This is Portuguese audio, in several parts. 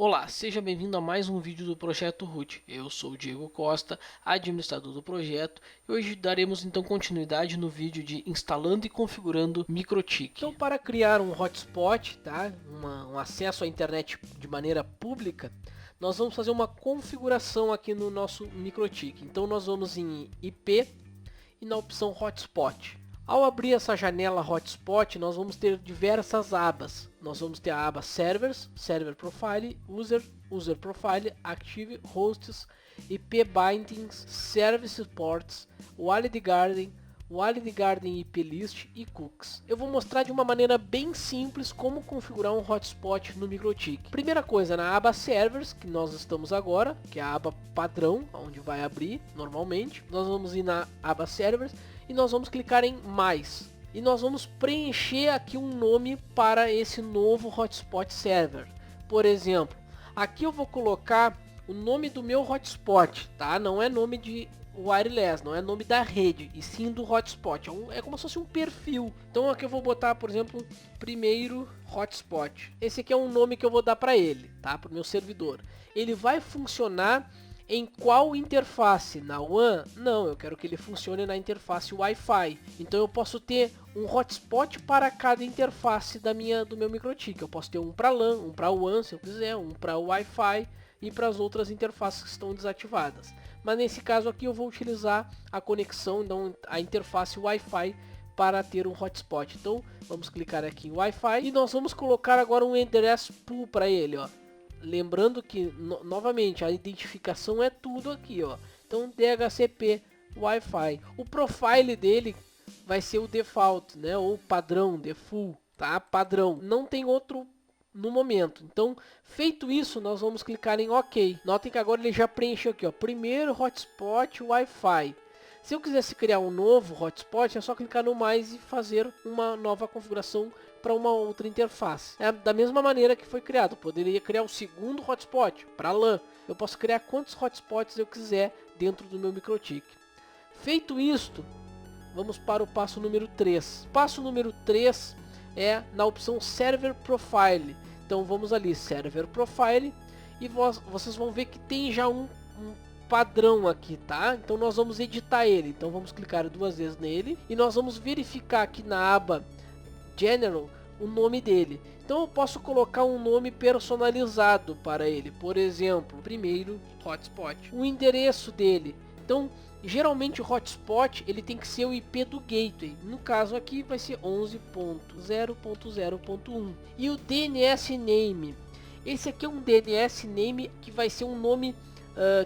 Olá, seja bem-vindo a mais um vídeo do Projeto Root. Eu sou o Diego Costa, administrador do projeto, e hoje daremos então continuidade no vídeo de instalando e configurando MikroTik. Então, para criar um hotspot, tá? Um acesso à internet de maneira pública, nós vamos fazer uma configuração aqui no nosso MikroTik. Então, nós vamos em IP e na opção Hotspot. Ao abrir essa janela Hotspot, nós vamos ter diversas abas. Nós vamos ter a aba Servers, Server Profile, User, User Profile, Active, Hosts, IP Bindings, Service Ports, Wallet Garden IP List e Cookies. Eu vou mostrar de uma maneira bem simples como configurar um hotspot no MikroTik. Primeira coisa, na aba Servers, que nós estamos agora, que é a aba padrão, onde vai abrir normalmente, nós vamos ir na aba Servers e nós vamos clicar em mais. E nós vamos preencher aqui um nome para esse novo hotspot server. Por exemplo, aqui eu vou colocar o nome do meu hotspot, tá? Não é nome de wireless, não é nome da rede, e sim do hotspot. É como se fosse um perfil. Então aqui eu vou botar, por exemplo, primeiro hotspot. Esse aqui é um nome que eu vou dar para ele, tá? Para o meu servidor. Ele vai funcionar em qual interface? Na WAN? Não, eu quero que ele funcione na interface Wi-Fi. Então eu posso ter um hotspot para cada interface do meu MikroTik. Eu posso ter um para LAN, um para WAN, se eu quiser, um para Wi-Fi e para as outras interfaces que estão desativadas. Mas nesse caso aqui eu vou utilizar a conexão, então a interface Wi-Fi para ter um hotspot. Então vamos clicar aqui em Wi-Fi e nós vamos colocar agora um endereço pool para ele, ó. Lembrando que, novamente, a identificação é tudo aqui, ó. Então, DHCP Wi-Fi. O profile dele vai ser o default, né? Ou padrão, default, tá? Padrão. Não tem outro no momento. Então, feito isso, nós vamos clicar em OK. Notem que agora ele já preencheu aqui, ó. Primeiro hotspot Wi-Fi. Se eu quisesse criar um novo hotspot, é só clicar no mais e fazer uma nova configuração para uma outra interface. É da mesma maneira que foi criado. Eu poderia criar um segundo hotspot para LAN. Eu posso criar quantos hotspots eu quiser dentro do meu MikroTik. Feito isto, vamos para o passo número 3. Passo número 3 é na opção Server Profile. Então vamos ali, Server Profile, e vocês vão ver que tem já um padrão aqui, tá? Então nós vamos editar ele. Então vamos clicar duas vezes nele e nós vamos verificar aqui na aba General o nome dele. Então eu posso colocar um nome personalizado para ele. Por exemplo, primeiro hotspot. O endereço dele. Então geralmente o hotspot ele tem que ser o IP do gateway. No caso aqui vai ser 11.0.0.1. E o DNS name. Esse aqui é um DNS name que vai ser um nome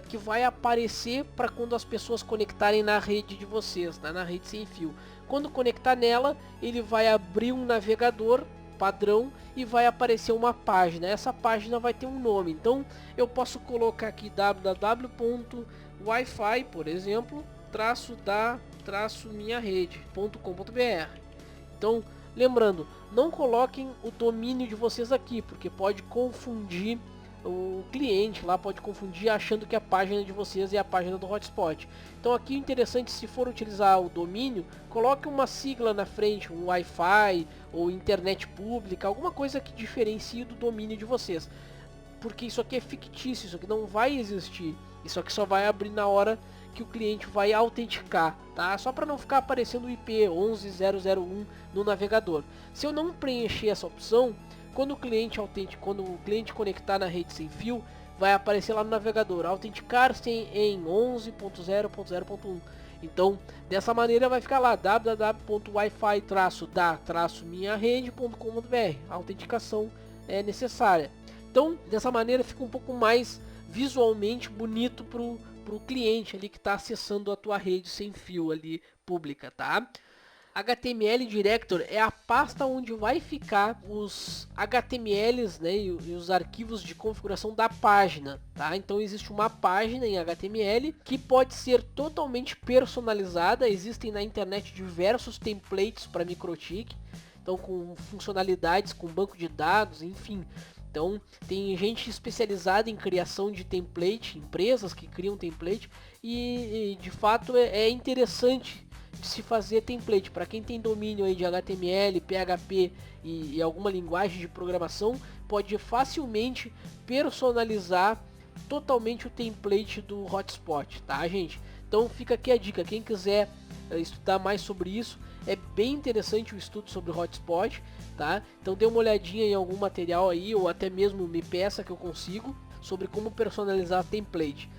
que vai aparecer para quando as pessoas conectarem na rede de vocês, tá? Na rede sem fio. Quando conectar nela, ele vai abrir um navegador padrão e vai aparecer uma página. Essa página vai ter um nome. Então eu posso colocar aqui www.wifi, por exemplo, -da-minha-rede.com.br. Então, lembrando, não coloquem o domínio de vocês aqui, porque pode confundir o cliente lá, pode confundir achando que a página de vocês é a página do hotspot. Então aqui o interessante, se for utilizar o domínio, coloque uma sigla na frente, um Wi-Fi ou internet pública, alguma coisa que diferencie do domínio de vocês, porque isso aqui é fictício, isso aqui não vai existir, isso aqui só vai abrir na hora que o cliente vai autenticar, tá? Só para não ficar aparecendo o IP 11001 no navegador. Se eu não preencher essa opção, quando o cliente conectar na rede sem fio, vai aparecer lá no navegador, autenticar-se em 11.0.0.1. Então, dessa maneira vai ficar lá www.wifi-da-minha-rede.com.br. A autenticação é necessária. Então, dessa maneira fica um pouco mais visualmente bonito para o cliente ali que está acessando a tua rede sem fio ali pública, tá? HTML Director é a pasta onde vai ficar os HTMLs, né, e os arquivos de configuração da página, tá? Então existe uma página em HTML que pode ser totalmente personalizada. Existem na internet diversos templates para MikroTik, então com funcionalidades, com banco de dados, enfim. Então tem gente especializada em criação de template, empresas que criam template, e de fato é interessante de se fazer template. Para quem tem domínio aí de HTML, PHP e alguma linguagem de programação, pode facilmente personalizar totalmente o template do hotspot, tá, gente? Então fica aqui a dica, quem quiser estudar mais sobre isso, é bem interessante o estudo sobre o hotspot, tá? Então dê uma olhadinha em algum material aí, ou até mesmo me peça que eu consigo, sobre como personalizar template.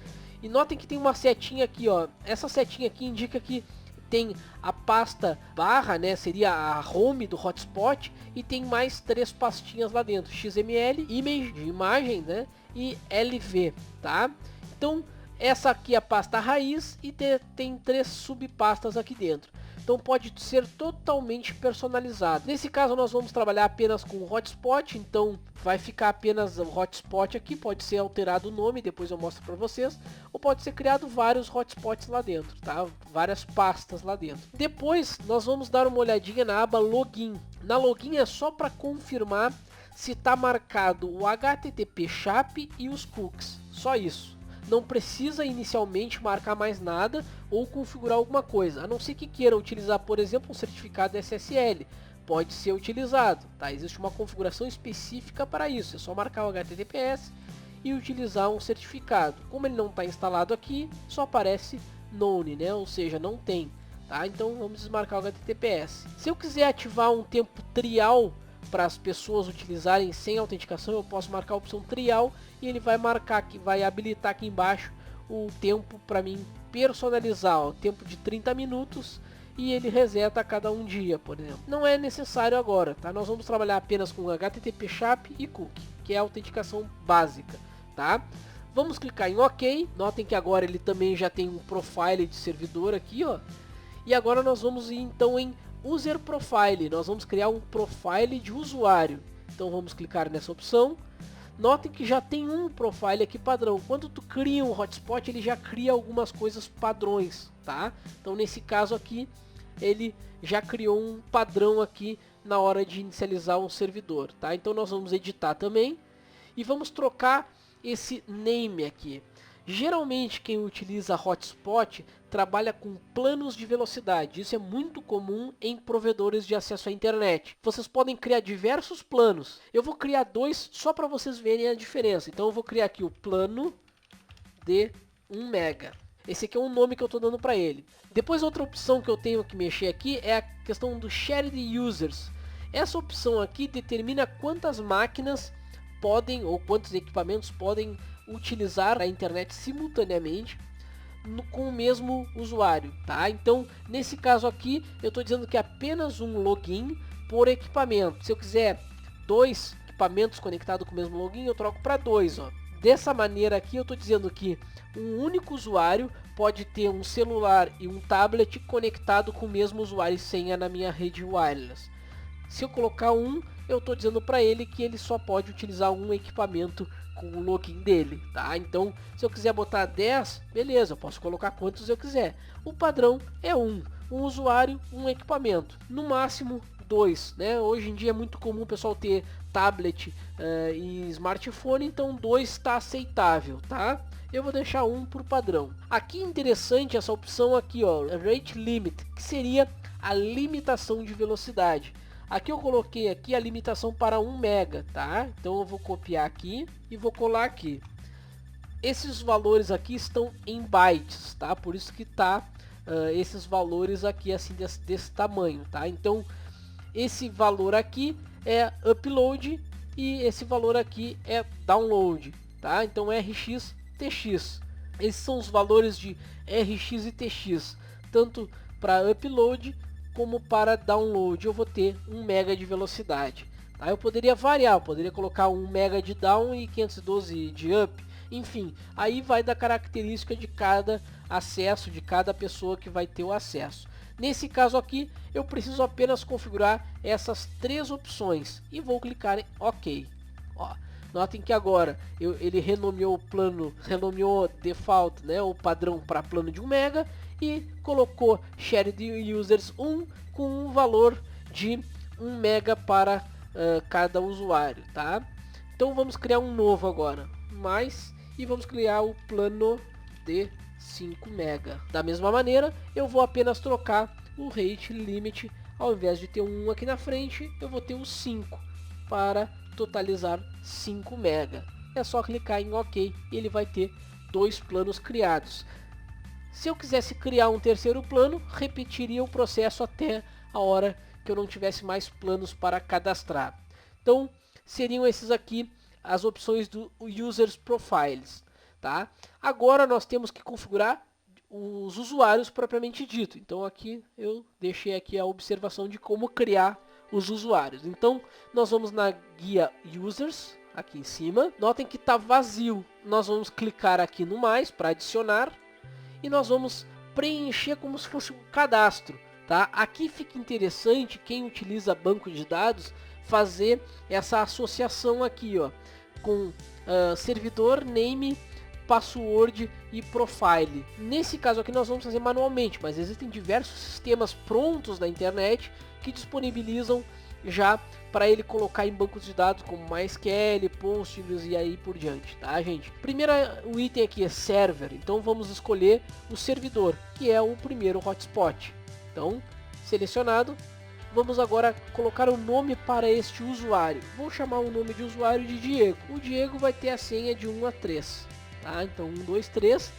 E notem que tem uma setinha aqui, ó. Essa setinha aqui indica que tem a pasta barra, né, seria a home do hotspot, e tem mais 3 pastinhas lá dentro: XML, image, de imagem, né, e LV, tá? Então essa aqui é a pasta raiz e tem 3 subpastas aqui dentro. Então pode ser totalmente personalizado. Nesse caso nós vamos trabalhar apenas com o hotspot, então vai ficar apenas o hotspot aqui. Pode ser alterado o nome, depois eu mostro para vocês, ou pode ser criado vários hotspots lá dentro, tá? Várias pastas lá dentro. Depois nós vamos dar uma olhadinha na aba login. Na login é só para confirmar se está marcado o HTTP SHAP e os cookies, só isso. Não precisa inicialmente marcar mais nada ou configurar alguma coisa, a não ser que queira utilizar, por exemplo, um certificado SSL. Pode ser utilizado, tá? Existe uma configuração específica para isso, é só marcar o HTTPS e utilizar um certificado. Como ele não está instalado aqui, só aparece none, né? Ou seja, não tem, tá? Então vamos desmarcar o HTTPS. Se eu quiser ativar um tempo trial para as pessoas utilizarem sem autenticação, eu posso marcar a opção trial e ele vai marcar aqui, vai habilitar aqui embaixo o tempo para mim personalizar, ó, tempo de 30 minutos, e ele reseta a cada um dia, por exemplo. Não é necessário agora, tá? Nós vamos trabalhar apenas com HTTP SHAP e cookie, que é a autenticação básica, tá? Vamos clicar em OK. Notem que agora ele também já tem um profile de servidor aqui, ó. E agora nós vamos ir então em User Profile, nós vamos criar um profile de usuário. Então vamos clicar nessa opção. Notem que já tem um profile aqui padrão. Quando tu cria um hotspot, ele já cria algumas coisas padrões, tá? Então nesse caso aqui, ele já criou um padrão aqui na hora de inicializar um servidor, tá? Então nós vamos editar também e vamos trocar esse name aqui. Geralmente quem utiliza hotspot trabalha com planos de velocidade. Isso é muito comum em provedores de acesso à internet. Vocês podem criar diversos planos. Eu vou criar 2 só para vocês verem a diferença. Então eu vou criar aqui o plano de 1 mega. Esse aqui é o nome que eu estou dando para ele. Depois outra opção que eu tenho que mexer aqui é a questão do Shared Users. Essa opção aqui determina quantas máquinas podem, ou quantos equipamentos podem utilizar a internet simultaneamente com o mesmo usuário, tá? Então nesse caso aqui eu estou dizendo que apenas um login por equipamento. Se eu quiser 2 equipamentos conectados com o mesmo login, eu troco para 2, ó. Dessa maneira aqui eu estou dizendo que um único usuário pode ter um celular e um tablet conectado com o mesmo usuário e senha na minha rede wireless. Se eu colocar um, eu estou dizendo para ele que ele só pode utilizar um equipamento com o login dele, tá? Então, se eu quiser botar 10, beleza, eu posso colocar quantos eu quiser. O padrão é um usuário, um equipamento, no máximo 2, né? Hoje em dia é muito comum o pessoal ter tablet e smartphone, então 2 está aceitável, tá? Eu vou deixar 1 por padrão. Aqui interessante essa opção aqui, ó, Rate Limit, que seria a limitação de velocidade. Aqui eu coloquei aqui a limitação para 1 mega, tá? Então eu vou copiar aqui e vou colar aqui. Esses valores aqui estão em bytes, tá? Por isso que tá esses valores aqui assim desse tamanho, tá? Então esse valor aqui é upload e esse valor aqui é download, tá? Então RX, TX. Esses são os valores de RX e TX, tanto para upload como para download. Eu vou ter 1 mega de velocidade, tá? Eu poderia variar, eu poderia colocar 1 mega de down e 512 de up, enfim, aí vai da característica de cada acesso, de cada pessoa que vai ter o acesso. Nesse caso aqui, eu preciso apenas configurar essas 3 opções e vou clicar em OK. Ó, notem que agora ele renomeou o plano, renomeou default, né, o padrão para plano de 1 mega, e colocou Shared Users 1 com um valor de 1 mega para cada usuário, tá? Então vamos criar um novo agora, e vamos criar o plano de 5 mega. Da mesma maneira, eu vou apenas trocar o rate limit, ao invés de ter um 1 aqui na frente, eu vou ter um 5 para totalizar 5 MB. É só clicar em OK e ele vai ter 2 planos criados. Se eu quisesse criar um terceiro plano, repetiria o processo até a hora que eu não tivesse mais planos para cadastrar. Então, seriam esses aqui as opções do Users Profiles, tá? Agora nós temos que configurar os usuários propriamente dito. Então aqui eu deixei aqui a observação de como criar os usuários. Então nós vamos na guia Users, aqui em cima. Notem que está vazio. Nós vamos clicar aqui no mais para adicionar e nós vamos preencher como se fosse um cadastro, tá? Aqui fica interessante quem utiliza banco de dados fazer essa associação aqui, ó, com servidor, name, password e profile. Nesse caso aqui nós vamos fazer manualmente, mas existem diversos sistemas prontos na internet que disponibilizam já para ele colocar em bancos de dados como MySQL, Postgres e aí por diante, tá, gente? Primeiro o item aqui é server, então vamos escolher o servidor, que é o primeiro hotspot. Então, selecionado, vamos agora colocar o nome para este usuário. Vou chamar o nome de usuário de Diego. O Diego vai ter a senha de 1 a 3. Tá? Então 1, 2, 3.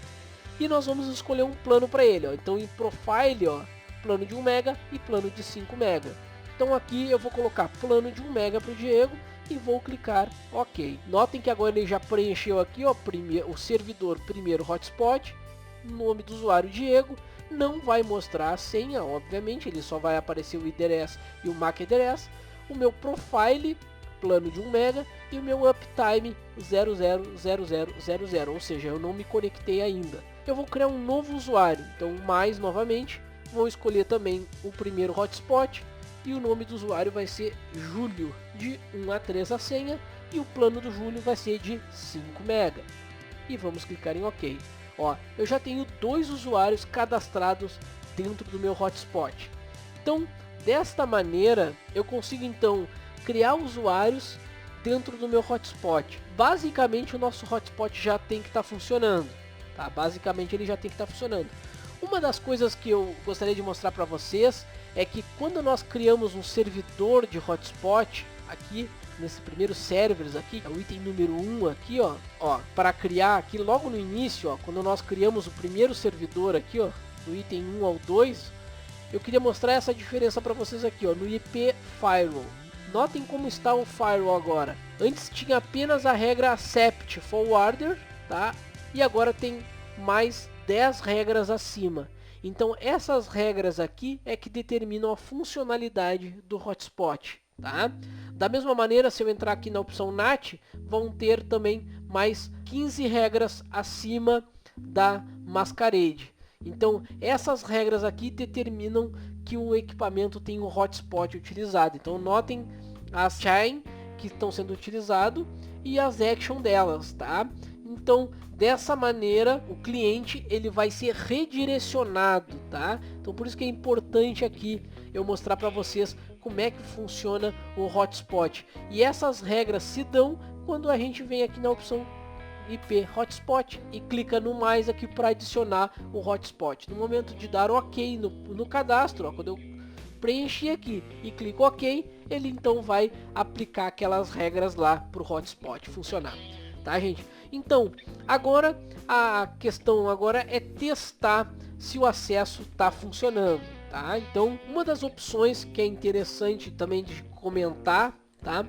E nós vamos escolher um plano para ele. Ó. Então em Profile, ó, plano de 1 MB e plano de 5 MB. Então aqui eu vou colocar plano de 1 MB para o Diego e vou clicar OK. Notem que agora ele já preencheu aqui, ó, o servidor primeiro hotspot, nome do usuário Diego. Não vai mostrar a senha, obviamente, ele só vai aparecer o IDRS e o MAC address, o meu profile, plano de 1 MB, e o meu uptime 000000, ou seja, eu não me conectei ainda. Eu vou criar um novo usuário, então mais novamente, vou escolher também o primeiro hotspot, e o nome do usuário vai ser Júlio, de 1 a 3 a senha, e o plano do Júlio vai ser de 5 MB. E vamos clicar em OK. Ó, eu já tenho 2 usuários cadastrados dentro do meu hotspot. Então, desta maneira, eu consigo então criar usuários dentro do meu hotspot. Basicamente, o nosso hotspot já tem que estar funcionando, tá? Basicamente, ele já tem que estar funcionando. Uma das coisas que eu gostaria de mostrar para vocês é que quando nós criamos um servidor de hotspot aqui nesse primeiro servers aqui, é o item número 1 aqui, ó, para criar aqui logo no início, ó, quando nós criamos o primeiro servidor aqui, ó, do item 1 ao 2, eu queria mostrar essa diferença para vocês aqui, ó, no IP Firewall. Notem como está o firewall agora. Antes tinha apenas a regra accept forwarder, tá? E agora tem mais 10 regras acima. Então essas regras aqui é que determinam a funcionalidade do hotspot, tá? Da mesma maneira, se eu entrar aqui na opção NAT, vão ter também mais 15 regras acima da Masquerade. Então essas regras aqui determinam que o equipamento tem um hotspot utilizado. Então notem as chain que estão sendo utilizadas e as action delas, tá? Então dessa maneira o cliente ele vai ser redirecionado, tá? Então por isso que é importante aqui eu mostrar para vocês como é que funciona o hotspot. E essas regras se dão quando a gente vem aqui na opção IP Hotspot e clica no mais aqui para adicionar o hotspot. No momento de dar OK no cadastro, ó, quando eu preenchi aqui e clico OK, ele então vai aplicar aquelas regras lá para o hotspot funcionar. Tá, gente? Então, agora a questão agora é testar se o acesso está funcionando, tá? Então, uma das opções que é interessante também de comentar, tá?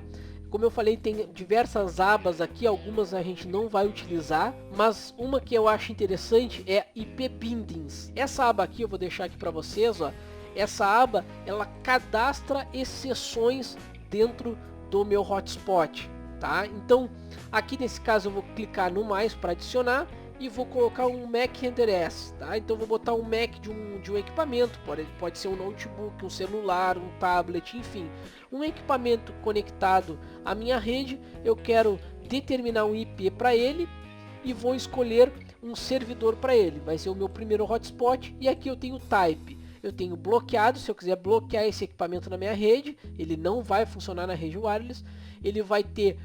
Como eu falei, tem diversas abas aqui, algumas a gente não vai utilizar, mas uma que eu acho interessante é IP Bindings. Essa aba aqui eu vou deixar aqui para vocês, ó. Essa aba, ela cadastra exceções dentro do meu hotspot, tá? Então, aqui nesse caso eu vou clicar no mais para adicionar e vou colocar um MAC address, tá? Então vou botar um MAC de um equipamento, pode ser um notebook, um celular, um tablet, enfim, um equipamento conectado à minha rede. Eu quero determinar um IP para ele e vou escolher um servidor para ele. Vai ser o meu primeiro hotspot e aqui eu tenho type. eu tenho bloqueado. Se eu quiser bloquear esse equipamento na minha rede, ele não vai funcionar na rede wireless. Ele vai ter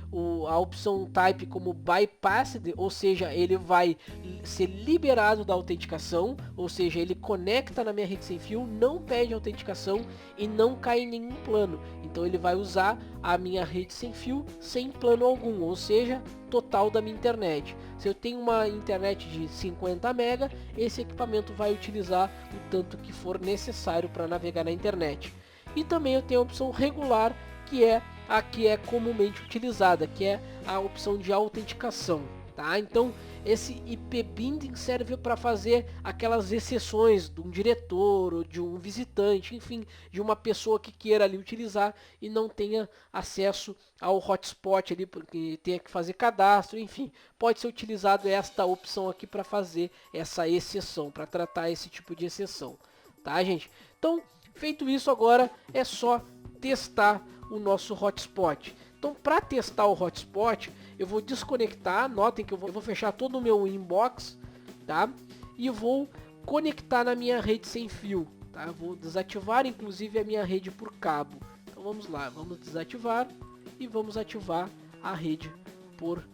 a opção type como bypassed, ou seja, ele vai ser liberado da autenticação, ou seja, ele conecta na minha rede sem fio, não pede autenticação e não cai em nenhum plano. Então ele vai usar a minha rede sem fio sem plano algum, ou seja, total da minha internet. Se eu tenho uma internet de 50 MB, esse equipamento vai utilizar o tanto que for necessário para navegar na internet. E também eu tenho a opção regular, que é a que é comumente utilizada, que é a opção de autenticação, tá? Então esse IP binding serve para fazer aquelas exceções de um diretor ou de um visitante, enfim, de uma pessoa que queira ali utilizar e não tenha acesso ao hotspot ali, porque tenha que fazer cadastro, enfim, pode ser utilizado esta opção aqui para fazer essa exceção, para tratar esse tipo de exceção, tá, gente? Então, feito isso, agora é só testar o nosso hotspot. Então, para testar o hotspot, eu vou desconectar. Notem que eu vou fechar todo o meu inbox, tá? E vou conectar na minha rede sem fio, tá? Vou desativar, inclusive, a minha rede por cabo. Então, vamos lá, vamos desativar e vamos ativar a rede por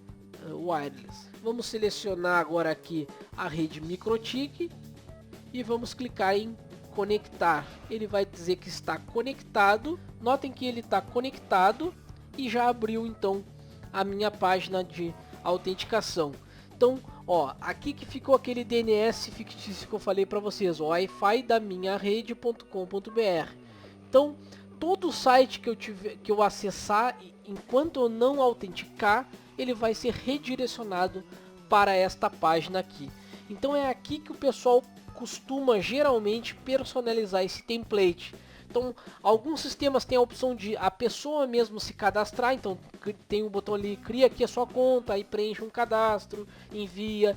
wireless. Vamos selecionar agora aqui a rede MikroTik e vamos clicar em conectar. Ele vai dizer que está conectado. Notem que ele está conectado e já abriu então a minha página de autenticação. Então, ó, aqui que ficou aquele DNS fictício que eu falei para vocês, o Wi-Fi da minha rede.com.br. Então, todo site que eu acessar, enquanto eu não autenticar, ele vai ser redirecionado para esta página aqui. Então é aqui que o pessoal costuma geralmente personalizar esse template. Então, alguns sistemas têm a opção de a pessoa mesmo se cadastrar. Então, tem um botão ali, cria aqui a sua conta, aí preenche um cadastro, envia,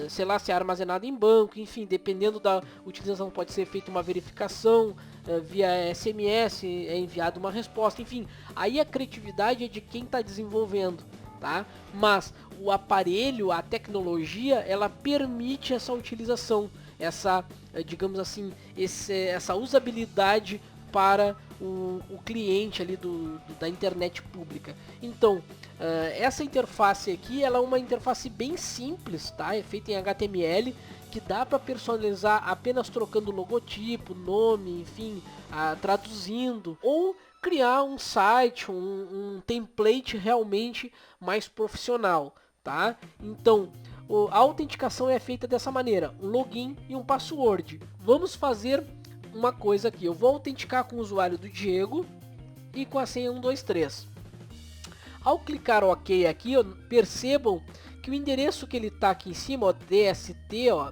sei lá, se é armazenado em banco, enfim, dependendo da utilização, pode ser feita uma verificação, via SMS, é enviada uma resposta, enfim. Aí a criatividade é de quem está desenvolvendo, tá? Mas o aparelho, a tecnologia, ela permite essa utilização, essa, digamos assim, essa usabilidade para o cliente ali da internet pública. Então, essa interface aqui, ela é uma interface bem simples, tá? É feita em HTML, que dá para personalizar apenas trocando logotipo, nome, enfim, traduzindo, ou criar um site, um template realmente mais profissional, tá? Então, a autenticação é feita dessa maneira, um login e um password. Vamos fazer uma coisa aqui, eu vou autenticar com o usuário do Diego e com a senha 123. Ao clicar OK aqui, percebam que o endereço que ele está aqui em cima, ó, DST, ó,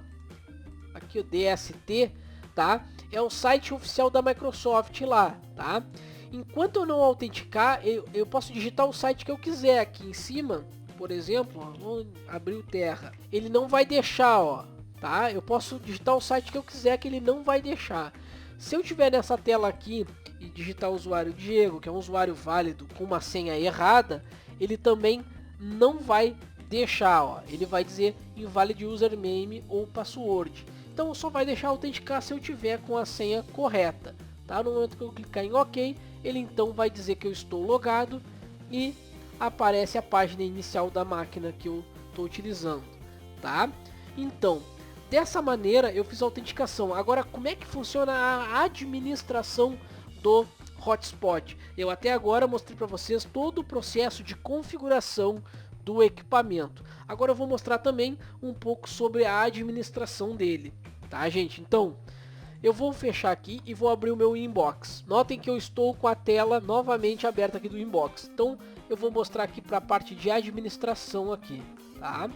aqui o DST, tá? É o site oficial da Microsoft lá, tá? Enquanto eu não autenticar, eu posso digitar o site que eu quiser aqui em cima, por exemplo, ó, vou abrir o Terra. Ele não vai deixar, ó, tá? Eu posso digitar o site que eu quiser que ele não vai deixar. Se eu tiver nessa tela aqui e digitar o usuário Diego, que é um usuário válido com uma senha errada, ele também não vai deixar, ó. Ele vai dizer invalid username ou password. Então só vai deixar autenticar se eu tiver com a senha correta, tá? No momento que eu clicar em OK, ele então vai dizer que eu estou logado e aparece a página inicial da máquina que eu estou utilizando, tá? Então, dessa maneira eu fiz a autenticação. Agora, como é que funciona a administração do hotspot? Eu até agora mostrei para vocês todo o processo de configuração do equipamento. Agora eu vou mostrar também um pouco sobre a administração dele, tá, gente? Então, eu vou fechar aqui e vou abrir o meu inbox. Notem que eu estou com a tela novamente aberta aqui do inbox. Então, eu vou mostrar aqui para a parte de administração aqui, tá?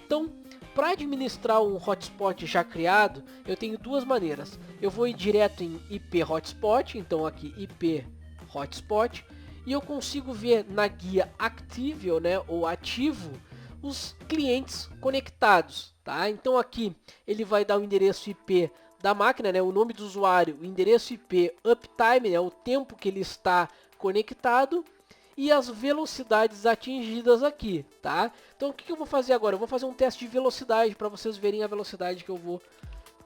Então, para administrar um hotspot já criado, eu tenho duas maneiras. Eu vou ir direto em IP hotspot, então aqui IP hotspot, e eu consigo ver na guia Active, né, ou ativo, os clientes conectados, tá? Então aqui ele vai dar o endereço IP da máquina, né, o nome do usuário, o endereço IP, uptime, né, o tempo que ele está conectado, e as velocidades atingidas aqui, tá? Então o que eu vou fazer agora? Eu vou fazer um teste de velocidade para vocês verem a velocidade que eu vou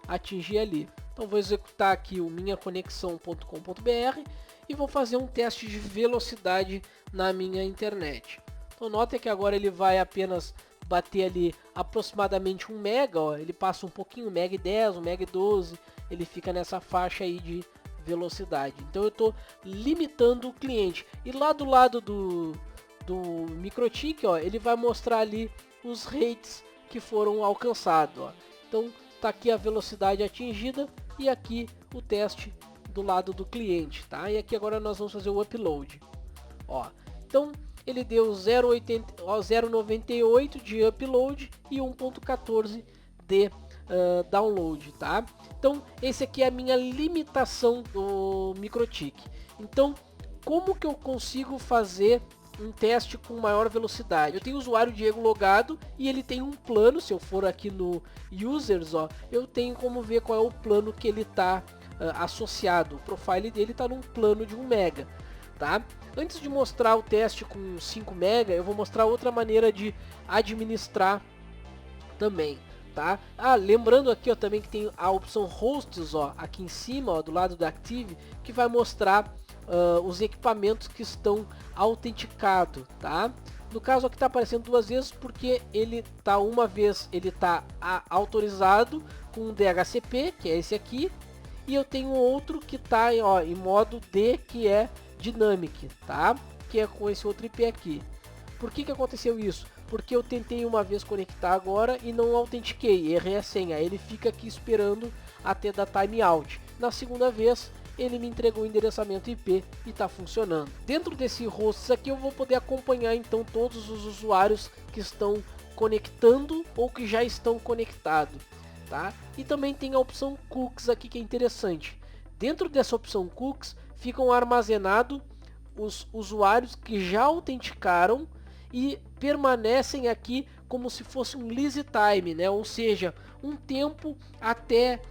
atingir ali. Então vou executar aqui o minhaconexão.com.br e vou fazer um teste de velocidade na minha internet. Então nota que agora ele vai apenas bater ali aproximadamente 1 mega, ó, ele passa um pouquinho, 1 mega e 10, 1 mega e 12, ele fica nessa faixa aí de velocidade. Então eu estou limitando o cliente. E lá do lado do MikroTik, ó, ele vai mostrar ali os rates que foram alcançados, ó. Então tá aqui a velocidade atingida e aqui o teste do lado do cliente, tá? E aqui agora nós vamos fazer o upload, ó. Então ele deu 0,98 de upload e 1,14 de download, tá? Então esse aqui é a minha limitação do MikroTik. Então como que eu consigo fazer um teste com maior velocidade? Eu tenho o usuário Diego logado e ele tem um plano. Se eu for aqui no users, ó, eu tenho como ver qual é o plano que ele está associado. O profile dele está num plano de 1 mega, tá? Antes de mostrar o teste com 5 mega, eu vou mostrar outra maneira de administrar também, tá? Lembrando aqui, ó, também que tem a opção hosts, ó, aqui em cima, ó, do lado da Active, que vai mostrar os equipamentos que estão autenticados, tá? No caso aqui está aparecendo 2 vezes porque ele tá uma vez ele tá autorizado com o DHCP, que é esse aqui, e eu tenho outro que tá, ó, em modo D, que é Dynamic, tá? Que é com esse outro IP aqui. Por que aconteceu isso? Porque eu tentei uma vez conectar agora e não autentiquei, errei a senha. Ele fica aqui esperando até dar timeout. Na segunda vez ele me entregou o endereçamento IP e está funcionando. Dentro desse hosts aqui eu vou poder acompanhar então todos os usuários que estão conectando ou que já estão conectados, tá? E também tem a opção cookies aqui, que é interessante. Dentro dessa opção cookies ficam armazenados os usuários que já autenticaram e permanecem aqui como se fosse um lease time, né? Ou seja, um tempo até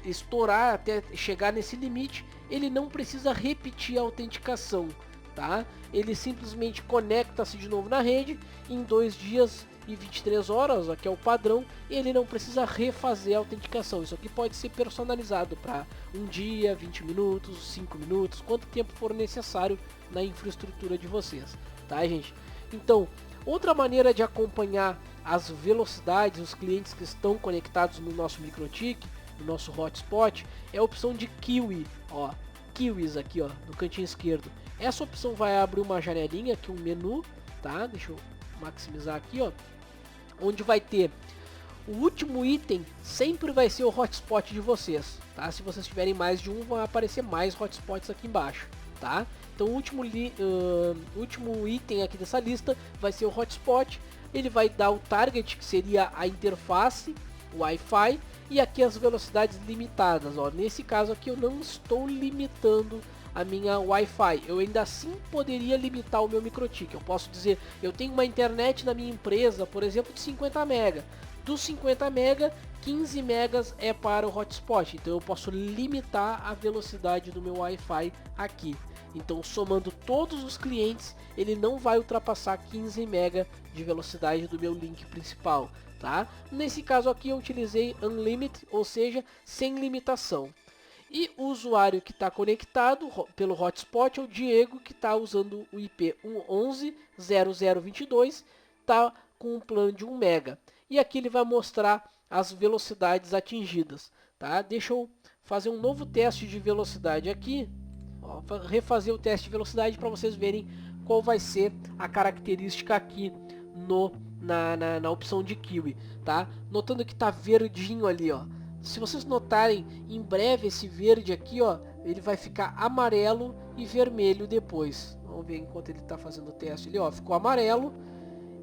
estourar, até chegar nesse limite. Ele não precisa repetir a autenticação, tá? Ele simplesmente conecta-se de novo na rede em 2 dias e 23 horas, aqui é o padrão. Ele não precisa refazer a autenticação. Isso aqui pode ser personalizado para 1 dia, 20 minutos, 5 minutos, quanto tempo for necessário na infraestrutura de vocês, tá, gente? Então, outra maneira de acompanhar as velocidades, os clientes que estão conectados no nosso MikroTik, no nosso hotspot, é a opção de Kiwi, ó, Kiwis aqui, ó, no cantinho esquerdo. Essa opção vai abrir uma janelinha aqui, um menu, tá? Deixa eu maximizar aqui, ó, onde vai ter o último item, sempre vai ser o hotspot de vocês, tá? Se vocês tiverem mais de um, vão aparecer mais hotspots aqui embaixo, tá? Então o último item aqui dessa lista vai ser o hotspot. Ele vai dar o target, que seria a interface Wi-Fi, e aqui as velocidades limitadas, ó. Nesse caso aqui eu não estou limitando a minha Wi-Fi, eu ainda assim poderia limitar o meu MikroTik. Eu posso dizer, eu tenho uma internet na minha empresa, por exemplo, de 50 MB. Dos 50 MB, 15 megas é para o hotspot, então eu posso limitar a velocidade do meu Wi-Fi aqui. Então, somando todos os clientes, ele não vai ultrapassar 15 MB de velocidade do meu link principal, tá? Nesse caso aqui eu utilizei Unlimited, ou seja, sem limitação. E o usuário que está conectado pelo hotspot é o Diego, que está usando o IP 111.0022, está com um plano de 1 MB. E aqui ele vai mostrar as velocidades atingidas, tá? Deixa eu fazer um novo teste de velocidade aqui. Ó, refazer o teste de velocidade para vocês verem qual vai ser a característica aqui na opção de Kiwi, tá? Notando que tá verdinho ali, ó. Se vocês notarem, em breve esse verde aqui, ó, ele vai ficar amarelo e vermelho depois. Vamos ver enquanto ele está fazendo o teste ali, ó, ficou amarelo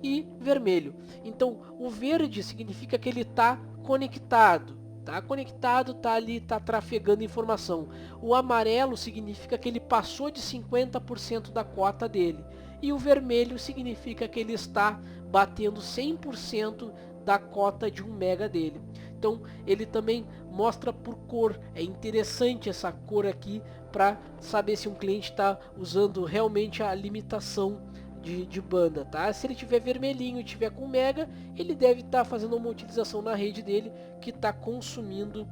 e vermelho. Então o verde significa que ele está conectado. Tá conectado, tá ali, tá trafegando informação. O amarelo significa que ele passou de 50% da cota dele. E o vermelho significa que ele está batendo 100% da cota de 1 mega dele. Então ele também mostra por cor. É interessante essa cor aqui para saber se um cliente está usando realmente a limitação de banda, tá? Se ele tiver vermelhinho e tiver com mega, ele deve estar fazendo uma utilização na rede dele que está consumindo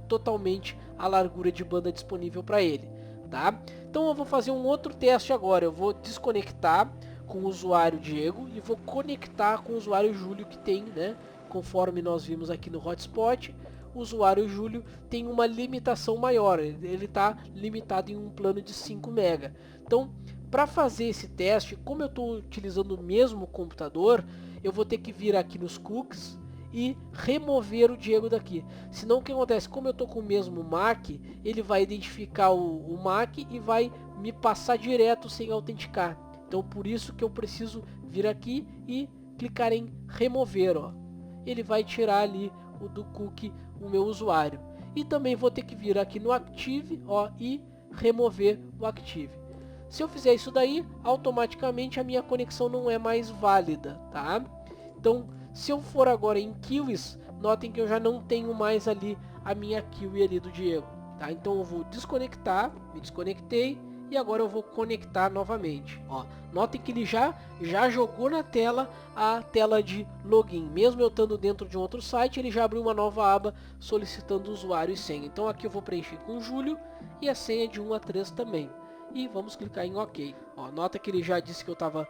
totalmente a largura de banda disponível para ele, tá? Então eu vou fazer um outro teste agora. Eu vou desconectar com o usuário Diego e vou conectar com o usuário Júlio, que tem, né, conforme nós vimos aqui no hotspot, o usuário Júlio tem uma limitação maior, ele está limitado em um plano de 5 MB. Então, para fazer esse teste, como eu estou utilizando o mesmo computador, eu vou ter que vir aqui nos cookies e remover o Diego daqui. Senão o que acontece? Como eu estou com o mesmo MAC, ele vai identificar o MAC e vai me passar direto sem autenticar. Então por isso que eu preciso vir aqui e clicar em remover, ó. Ele vai tirar ali do cookie o meu usuário. E também vou ter que vir aqui no Active, ó, e remover o Active. Se eu fizer isso daí, automaticamente a minha conexão não é mais válida, tá? Então, se eu for agora em Queues, notem que eu já não tenho mais ali a minha queue ali do Diego, tá? Então eu vou desconectar, me desconectei e agora eu vou conectar novamente, ó. Notem que ele já jogou na tela a tela de login, mesmo eu estando dentro de um outro site, ele já abriu uma nova aba solicitando usuário e senha. Então aqui eu vou preencher com Júlio e a senha de 1 a 3 também. E vamos clicar em OK. Ó, nota que ele já disse que eu estava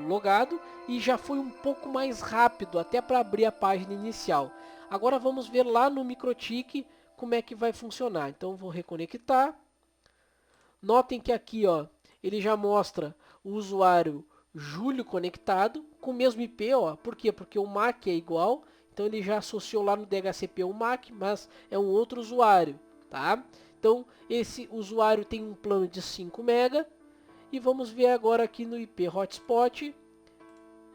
logado e já foi um pouco mais rápido até para abrir a página inicial. Agora vamos ver lá no MikroTik como é que vai funcionar. Então vou reconectar. Notem que aqui, ó, ele já mostra o usuário Júlio conectado com o mesmo IP, ó. Por quê? Porque o MAC é igual, então ele já associou lá no DHCP o MAC, mas é um outro usuário, tá? Então esse usuário tem um plano de 5 MB e vamos ver agora aqui no IP Hotspot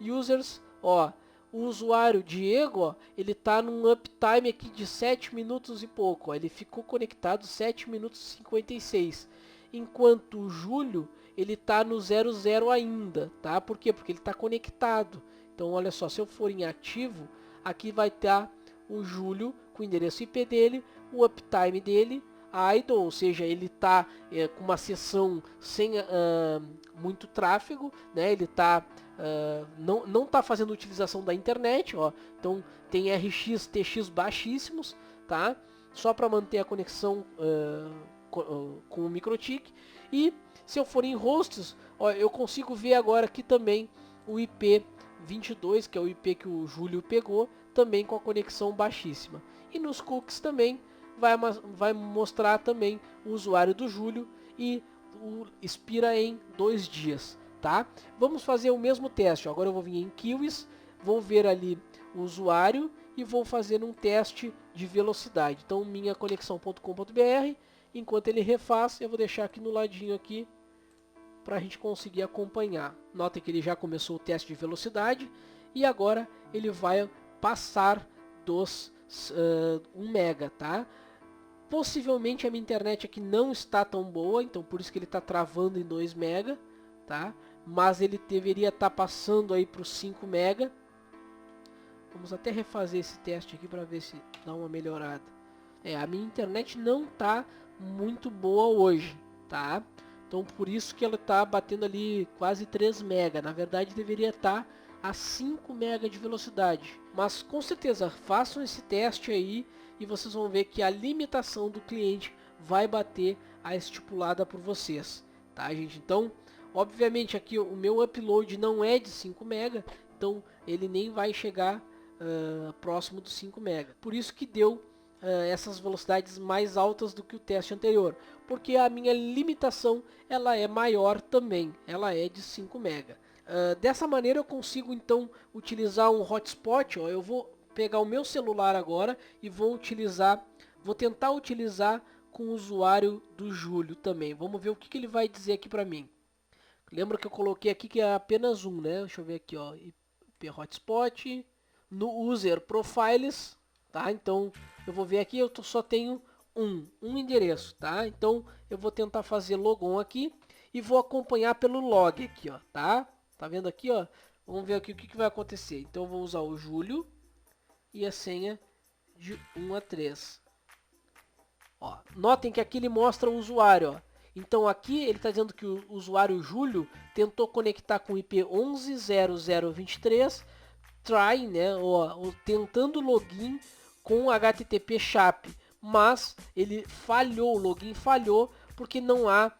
Users, ó, o usuário Diego, ó, ele tá num uptime aqui de 7 minutos e pouco, ó, ele ficou conectado 7 minutos e 56. Enquanto o Júlio, ele tá no 00 ainda, tá? Por quê? Porque ele tá conectado. Então, olha só, se eu for em ativo, aqui vai estar o Júlio com o endereço IP dele, o uptime dele, idle, ou seja, ele tá com uma sessão sem muito tráfego, né? Ele tá não tá fazendo utilização da internet, ó. Então tem RX, TX baixíssimos, tá? Só para manter a conexão com o MikroTik. E se eu for em hosts, ó, eu consigo ver agora aqui também o IP 22, que é o IP que o Júlio pegou, também com a conexão baixíssima. E nos cookies também vai mostrar também o usuário do Júlio e expira em 2 dias, tá? Vamos fazer o mesmo teste. Agora eu vou vir em Queues, vou ver ali o usuário e vou fazer um teste de velocidade. Então minha conexão.com.br, enquanto ele refaz, eu vou deixar aqui no ladinho aqui para a gente conseguir acompanhar. Notem que ele já começou o teste de velocidade e agora ele vai passar dos 1 mega, tá? Possivelmente a minha internet aqui não está tão boa, então por isso que ele está travando em 2 mega, tá? Mas ele deveria estar passando aí para os 5 mega. Vamos até refazer esse teste aqui para ver se dá uma melhorada. A minha internet não está muito boa hoje, tá? Então por isso que ela está batendo ali quase 3 mega. Na verdade deveria estar a 5 mega de velocidade. Mas com certeza façam esse teste aí e vocês vão ver que a limitação do cliente vai bater a estipulada por vocês, tá, gente? Então, obviamente aqui o meu upload não é de 5 mega, então ele nem vai chegar próximo dos 5 mega. Por isso que deu essas velocidades mais altas do que o teste anterior, porque a minha limitação ela é maior também, ela é de 5 mega. Dessa maneira eu consigo então utilizar um hotspot, ó, eu vou pegar o meu celular agora e vou tentar utilizar com o usuário do Júlio também. Vamos ver o que ele vai dizer aqui para mim. Lembra que eu coloquei aqui que é apenas um, né? Deixa eu ver aqui, ó, IP hotspot, no user profiles, tá? Então eu vou ver aqui, eu só tenho um endereço, tá? Então eu vou tentar fazer logon aqui e vou acompanhar pelo log aqui, ó, tá? Tá vendo aqui, ó? Vamos ver aqui o que vai acontecer. Então eu vou usar o Júlio e a senha de 1 a 3. Ó, notem que aqui ele mostra o usuário, ó. Então aqui ele está dizendo que o usuário Júlio tentou conectar com o IP 11.00.23, try, né, ó, tentando login com HTTP SHAP, mas ele falhou, o login falhou porque não há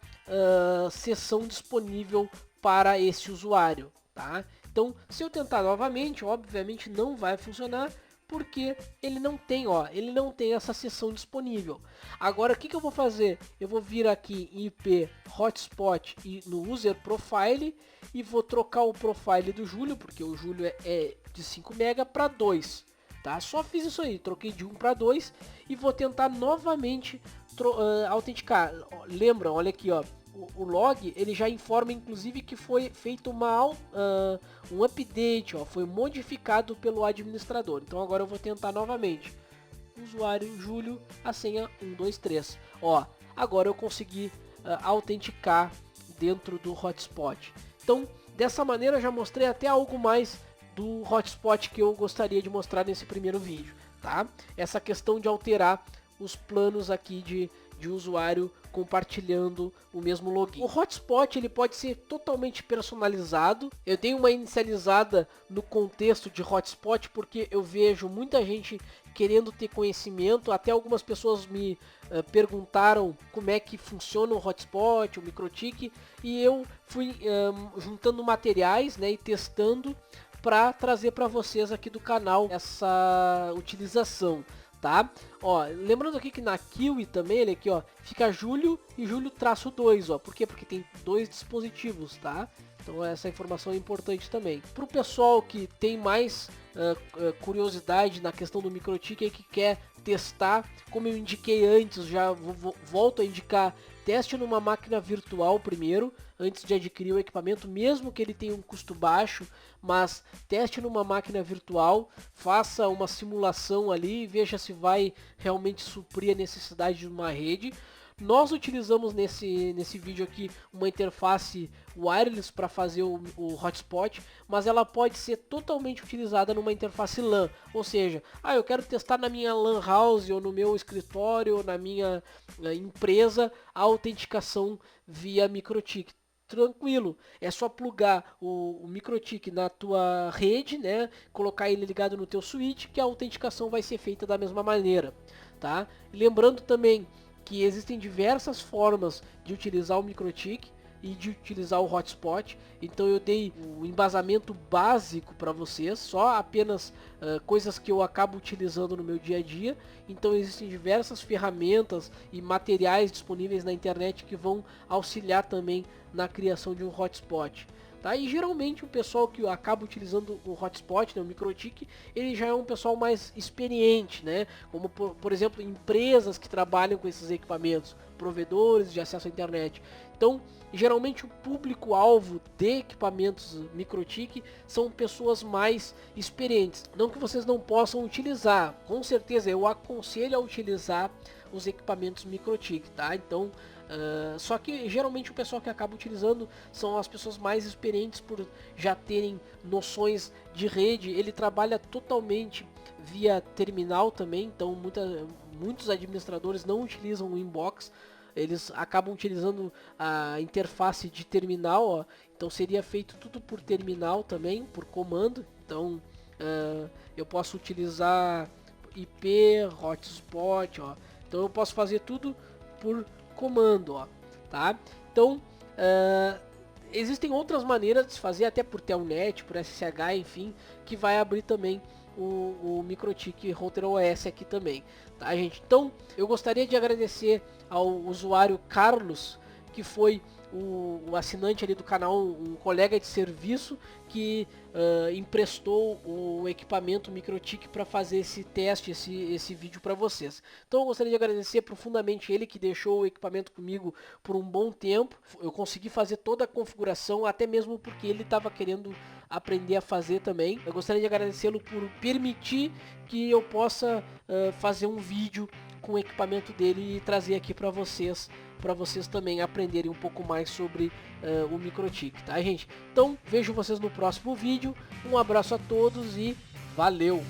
sessão disponível para esse usuário, tá? Então, se eu tentar novamente, obviamente não vai funcionar, porque ele não tem, ele não tem essa sessão disponível. Agora, o que eu vou fazer? Eu vou vir aqui em IP Hotspot e no User Profile e vou trocar o profile do Júlio, porque o Júlio é de 5 MB para 2, tá? Só fiz isso aí, troquei de 1 para 2 e vou tentar novamente autenticar. Lembram, olha aqui, o log ele já informa inclusive que foi feito um update, foi modificado pelo administrador. Então agora eu vou tentar novamente. Usuário Júlio, a senha 123. Agora eu consegui autenticar dentro do hotspot. Então dessa maneira eu já mostrei até algo mais do hotspot que eu gostaria de mostrar nesse primeiro vídeo, tá? Essa questão de alterar os planos aqui de usuário compartilhando o mesmo login. O hotspot ele pode ser totalmente personalizado. Eu dei uma inicializada no contexto de hotspot porque eu vejo muita gente querendo ter conhecimento. Até algumas pessoas me perguntaram como é que funciona o hotspot, o MikroTik, e eu fui juntando materiais, né, e testando para trazer para vocês aqui do canal essa utilização. Tá? Lembrando aqui que na Kiwi também, ele aqui, fica Júlio e Júlio-2, por quê? Porque tem 2 dispositivos, tá? Então essa informação é importante também. Para o pessoal que tem mais curiosidade na questão do MikroTik e que quer testar, como eu indiquei antes, já volto a indicar, teste numa máquina virtual primeiro, antes de adquirir o equipamento, mesmo que ele tenha um custo baixo, mas teste numa máquina virtual, faça uma simulação ali e veja se vai realmente suprir a necessidade de uma rede. Nós utilizamos nesse vídeo aqui uma interface wireless para fazer o hotspot, mas ela pode ser totalmente utilizada numa interface LAN, ou seja, eu quero testar na minha LAN house ou no meu escritório ou na minha empresa a autenticação via MikroTik. Tranquilo, é só plugar o MikroTik na tua rede, né? Colocar ele ligado no teu switch, que a autenticação vai ser feita da mesma maneira, tá? Lembrando também que existem diversas formas de utilizar o MikroTik e de utilizar o hotspot. Então eu dei o embasamento básico para vocês, só apenas coisas que eu acabo utilizando no meu dia a dia. Então existem diversas ferramentas e materiais disponíveis na internet que vão auxiliar também na criação de um hotspot. Tá? E geralmente o pessoal que acaba utilizando o hotspot, né, o MikroTik, ele já é um pessoal mais experiente, né? Como por exemplo empresas que trabalham com esses equipamentos, provedores de acesso à internet. Então geralmente o público-alvo de equipamentos MikroTik são pessoas mais experientes. Não que vocês não possam utilizar, com certeza eu aconselho a utilizar os equipamentos MikroTik, tá? Então só que geralmente o pessoal que acaba utilizando são as pessoas mais experientes por já terem noções de rede. Ele trabalha totalmente via terminal também, então muitos administradores não utilizam o inbox, eles acabam utilizando a interface de terminal, então seria feito tudo por terminal também, por comando. Então eu posso utilizar IP, hotspot, então eu posso fazer tudo por comando, tá? Então existem outras maneiras de se fazer, até por Telnet, por SSH, enfim, que vai abrir também o MikroTik Router OS aqui também, tá, gente? Então eu gostaria de agradecer ao usuário Carlos, que foi o assinante ali do canal, um colega de serviço que emprestou o equipamento MikroTik para fazer esse teste, esse vídeo para vocês. Então eu gostaria de agradecer profundamente ele que deixou o equipamento comigo por um bom tempo. Eu consegui fazer toda a configuração, até mesmo porque ele estava querendo aprender a fazer também. Eu gostaria de agradecê-lo por permitir que eu possa fazer um vídeo com o equipamento dele e trazer aqui para vocês também aprenderem um pouco mais sobre o MikroTik, tá, gente? Então vejo vocês no próximo vídeo. Um abraço a todos e valeu!